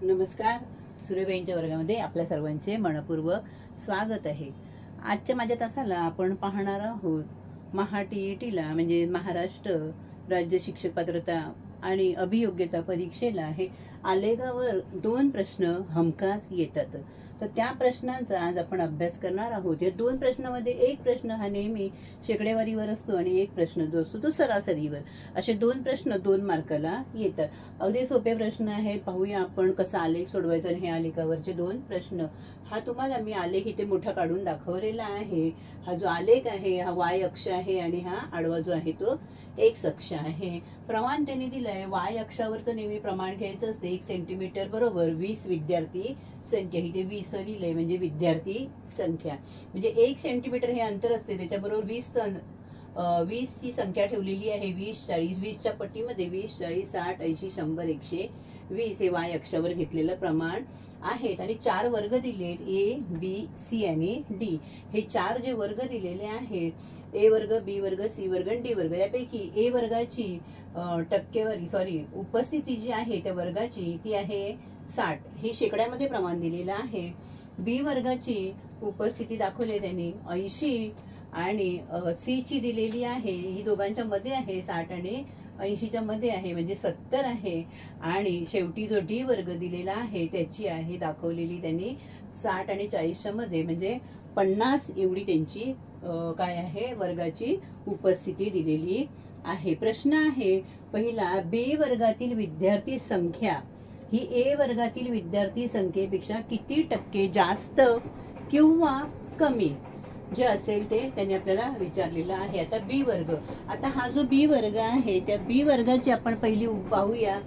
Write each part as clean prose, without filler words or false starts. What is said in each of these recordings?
नमस्कार. सूर्यबाईंच्या वर्गामध्ये आपल्या सर्वांचे मनपूर्वक स्वागत आहे. आजच्या माझ्या तासाला आपण पाहणार आहोत महाटीईटीला म्हणजे महाराष्ट्र राज्य शिक्षक पात्रता आणि अभियोग्यता परीक्षेला हे आलेखावर 2 प्रश्न हमखास येतात. तर त्या प्रश्नांचा आज आपण अभ्यास करणार आहोत. या 2 प्रश्नांमध्ये एक प्रश्न हा नेहमी शेकडेवारीवर असतो आणि एक प्रश्न जो असतो तो सरासरीवर. असे 2 प्रश्न 2 मार्काला येतात. अगदी सोपे प्रश्न आहेत. पाहूया आपण कसा आलेख सोडवायचा. आणि हे आलेखावरचे 2 प्रश्न हा तुम्हाला मी आलेख इथे मोठा काढून दाखवलेला आहे. हा जो आलेख आहे हा वाय अक्ष आहे आणि हा आडवा जो आहे तो एक्स अक्ष आहे. प्रमाण त्यांनी दिलंय. वाय अक्षावरचं नेहमी प्रमाण घ्यायचं असते 1 सेंटीमीटर बरोबर 20 विद्यार्थी संख्या. इथे 20 लिहिलंय म्हणजे विद्यार्थी संख्या. म्हणजे 1 सेंटीमीटर हे अंतर असते त्याच्याबरोबर 20 ची संख्या ठेवलेली आहे. 20 40 20च्या पट्टीमध्ये 20 40 60 80 100 120 हे वाय अक्षावर घेतलेलं प्रमाण आहेत. आणि 4 वर्ग दिलेत ए बी सी आणि डी. हे 4 जे वर्ग दिलेले आहेत ए वर्ग बी वर्ग सी वर्ग आणि डी वर्ग. यापैकी ए वर्गाची टक्केवारी उपस्थिती जी आहे त्या वर्गाची ती आहे 60. हे शेकड्यामध्ये प्रमाण दिलेलं आहे. बी वर्गाची उपस्थिती दाखवली त्यांनी 80 आणि सी ची दिलेली आहे ही दोघांच्या मध्ये आहे 60 आणि 80च्या मध्ये आहे म्हणजे 70 आहे. आणि शेवटी जो डी वर्ग दिलेला आहे त्याची आहे दाखवलेली त्यांनी 60 आणि 40च्या मध्ये म्हणजे 50 एवढी त्यांची काय आहे वर्गाची उपस्थिती दिलेली आहे. प्रश्न आहे पहिला, बी वर्गातील विद्यार्थी संख्या ही ए वर्गातील विद्यार्थी संख्येपेक्षा किती टक्के जास्त किंवा कमी जे असेल ते त्यांनी आपल्याला विचारलेलं आहे. आता बी वर्ग, आता हा जो बी वर्ग आहे त्या बी वर्गाची आपण पहिली पाहूया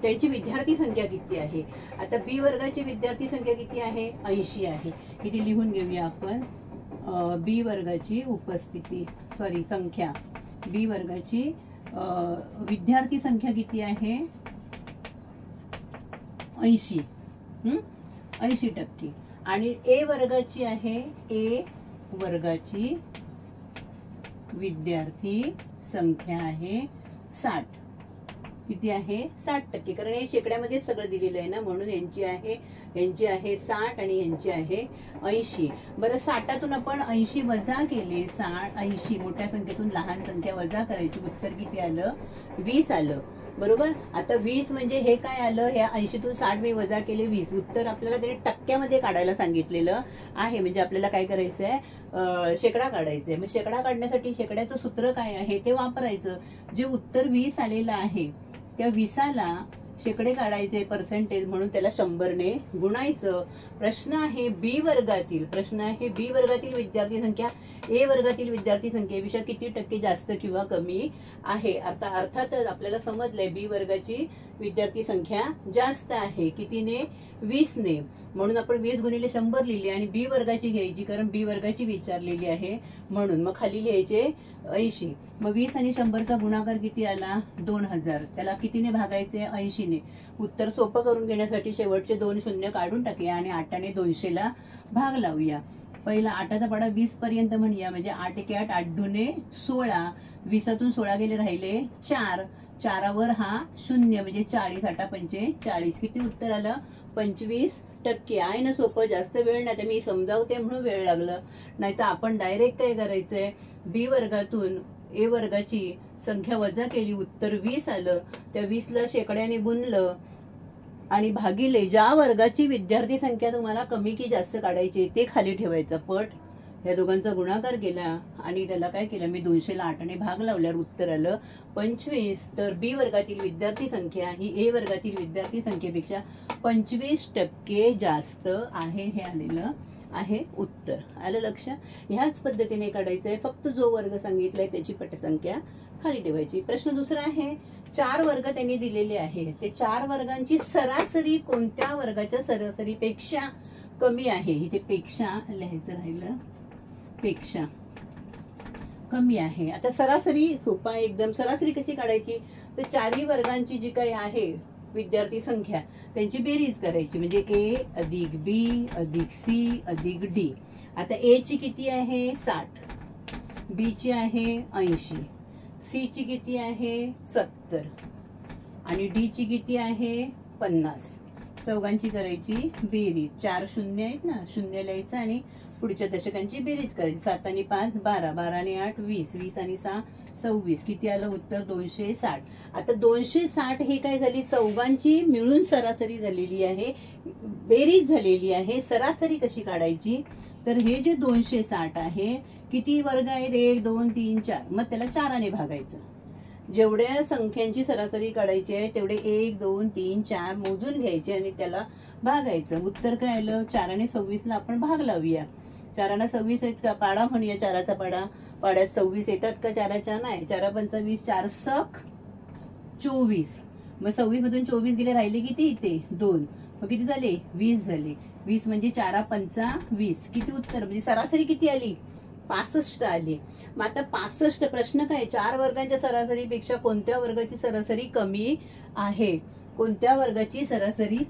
त्याची विद्यार्थी संख्या किती आहे. आता बी वर्गाची विद्यार्थी संख्या किती आहे 80 आहे. इथे लिहून घेऊया आपण बी वर्गाची उपस्थिती संख्या. बी वर्गाची विद्यार्थी संख्या किती आहे 80 80%. आणि ए वर्गाची आहे ए वर्गाची विद्यार्थी संख्या आहे 60. किती आहे 60%. कारण हे शेकड्यामध्ये सगळं दिलेलं आहे ना म्हणून यांची आहे 60 आणि यांची आहे 80. बरं 60तून आपण 80 वजा केले 80 मोठ्या संख्येतून लहान संख्या वजा करायची. उत्तर किती आलं 20 आलं बरोबर. आता 20 म्हणजे हे काय आलं ह्या 80तून 60 मी वजा केले 20. उत्तर आपल्याला त्याने टक्क्यामध्ये काढायला सांगितलेलं आहे. म्हणजे आपल्याला काय करायचंय शेकडा काढायचंय. मग शेकडा काढण्यासाठी शेकड्याचं सूत्र काय आहे ते वापरायचं. जे उत्तर 20 आलेलं आहे त्या 20ला शेकडे काढायचे पर्सेंटेज म्हणून त्याला 100 ने गुणायचं. प्रश्न आहे बी वर्गातील विद्यार्थी संख्या ए वर्गातील विद्यार्थी संख्येपेक्षा किती टक्के जास्त किंवा कमी आहे. आता अर्थातच आपल्याला समजलंय बी वर्गाची विद्यार्थी संख्या जास्त आहे. कितीने 20 ने. म्हणून आपण 20 गुणिले 100 लिहिले आणि बी वर्गाची घ्यायची कारण बी वर्गाची विचारलेली आहे म्हणून. मग खाली लिहायचे 80. मग 20 आणि 100चा गुणाकार किती आला 2000. त्याला कितीने भागायचे 80 ने. उत्तर सोपं करून घेण्यासाठी शेवटचे 2 शून्य काढून टाकूया आणि 8ने 200ला भाग लावूया. पहिला 8चा पाडा 20 पर्यंत म्हणूया म्हणजे 8 1 8 8 2 16. 20तून 16 गेले राहिले 4. 4वर हा 0 म्हणजे 40 8 45. किती उत्तर आलं 25%. आहे ना सोपं. जास्त वेळ नाही तर मी समजावते म्हणून वेळ लागलं. नाहीतर आपण डायरेक्ट काय करायचंय बी वर्गातून ए वर्गाची संख्या वजा केली उत्तर 20 आलं. त्या 20ला शेकड्याने गुणलं आणि भागिले ज्या वर्गाची विद्यार्थी संख्या तुम्हाला कमी की जास्त काढायची ते खाली ठेवायचं पट. या दोघांचा गुणाकार केला आणि त्याला काय केलं मी 200ला 8ने भाग लावल्यावर उत्तर आलं 25. तर बी वर्गातील विद्यार्थी संख्या ही ए वर्गातील विद्यार्थी संख्येपेक्षा 25% जास्त आहे हे आलेलं आहे उत्तर. आलं लक्षात. ह्याच पद्धतीने काढायचंय. फक्त जो वर्ग सांगितलाय त्याची पटसंख्या खाली ठेवायची. प्रश्न दुसरा आहे 4 वर्ग त्यांनी दिलेले आहे. ते 4 वर्गांची सरासरी कोणत्या वर्गाच्या सरासरीपेक्षा कमी आहे. इथे पेक्षा लिहायचं राहिलं पेक्षा कमी आहे. आता सरासरी सोपा एकदम. सरासरी कशी काढायची तर 4ही वर्गांची जी काही आहे विद्यार्थी संख्या त्यांची बेरीज करायची म्हणजे ए अधिक बी अधिक सी अधिक डी. आता ए ची किती आहे 60, बी ची आहे 80, सी ची किती आहे 70 आणि डी ची किती आहे 50. चौघांची करायची बेरीज, 4 शून्य आहेत ना, शून्य लिहायचं आणि पुढच्या दशकांची बेरीज करायची. 7 आणि 5 12, 12 आणि 8 20, 20 आणि 6 26. किती आलं उत्तर? 260. आता 260 हे काय झाली? चौघांची मिळून सरासरी झालेली आहे, बेरीज झालेली आहे. सरासरी कशी काढायची? तर हे जे 260 आहे, किती वर्ग आहेत? 1 2 3 4. मग त्याला 4ने भागायचं. जेवढ्या संख्यांची सरासरी काढायची आहे तेवढे 1 2 3 4 मोजून घ्यायचे आणि त्याला भागायचं. उत्तर काय आलं? 4 आणि 26ला आपण भाग लावूया. 4 आणि 26 आहेत का? पाडा म्हणूया 4चा पाडा. पाड्यात 26 येतात का? 4च्या नाही. 4 पंचा 20, 4 सक 24. मग 26 मधून 24 गेले, राहिले किती? इथे 2. मग किती झाले? 20 झाले. 20 म्हणजे 4 पंचा 20. किती उत्तर? म्हणजे सरासरी किती आली? 65 आली. मग आता 65 प्रश्न काय? 4 वर्गांच्या सरासरीपेक्षा कोणत्या वर्गाची सरासरी कमी आहे? कोणत्या वर्गाची सरासरी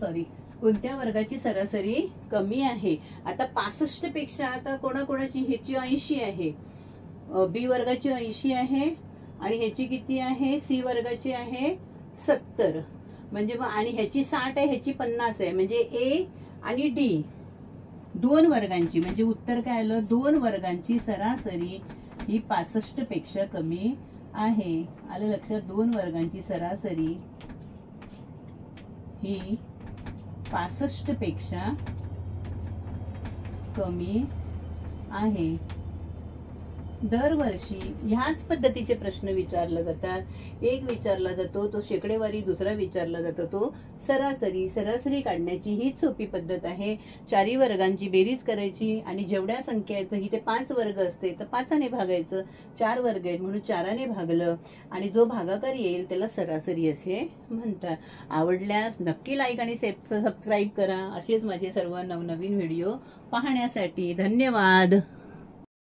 कमी आहे? आता 65 पेक्षा आता कोणाकोणाची? ह्याची 80 आहे, बी वर्गाची 80 आहे आणि ह्याची किती आहे? सी वर्गाची आहे 70. म्हणजे मग आणि ह्याची 60 आहे, ह्याची 50 आहे. म्हणजे ए आणि डी 2 वर्गांची, म्हणजे उत्तर काय आलं? 2 वर्गांची सरासरी ही 65 पेक्षा कमी आहे. आलं लक्षात? 2 वर्गांची सरासरी ही 65 पेक्षा कमी आहे. दरवर्षी ह्याच पद्धतीचे प्रश्न विचारले जातात. एक विचारला जातो तो शेकडेवारी, दुसरा विचारला जातो तो सरासरी. सरासरी काढण्याची हीच सोपी पद्धत आहे. 4 वर्गांची बेरीज करायची आणि जेवढ्या संख्या आहेत, इथे 5 वर्ग असते तर 5ने भागायचं. 4 वर्ग आहेत म्हणून 4ने भागलं आणि जो भागाकार येईल त्याला सरासरी असे म्हणतात. आवडल्यास नक्की लाईक आणि सबस्क्राईब करा. असेच माझे सर्व नवनवीन व्हिडिओ पाहण्यासाठी. धन्यवाद.